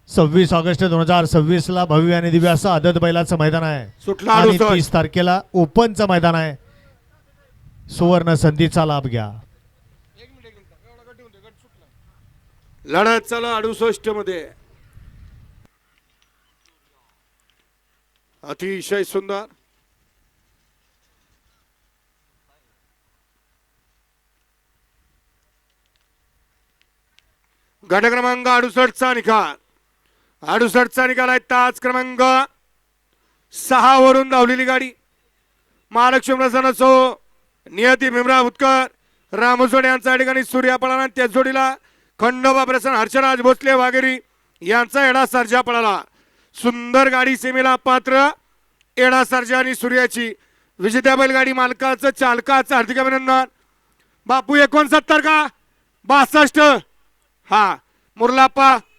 26 August 2026 ला भव्य आणि दिव्य असं आदत बैलाचं मैदान आहे सुटला आणि 68. 30 तारखेला ओपनचं मैदान आहे. सुवर्ण संधीचा लाभ घ्या. लढत चला 68 मध्ये. अतिशय सुंदर. गट क्रमांक 68 चा निकाल. 68 चा निकाल आहे. तास क्रमांक 6 वरून धावलेली गाडी महालक्ष्मी प्रसन्न नियती भीमराव उत्कर रामसोड यांचा या ठिकाणी सूर्या पळाला. त्या जोडीला खंडोबा प्रसन्न हर्षराज भोसले वाघेरी यांचा एडा सर्जा पळाला. सुंदर गाडी सेमीला पात्र. एडा सर्जा आणि सूर्याची विजेत्या बैलगाडी मालकाचं चालकाचं हार्दिक अभिनंदन. बापू 69 का 62 हा मुरलाप्पा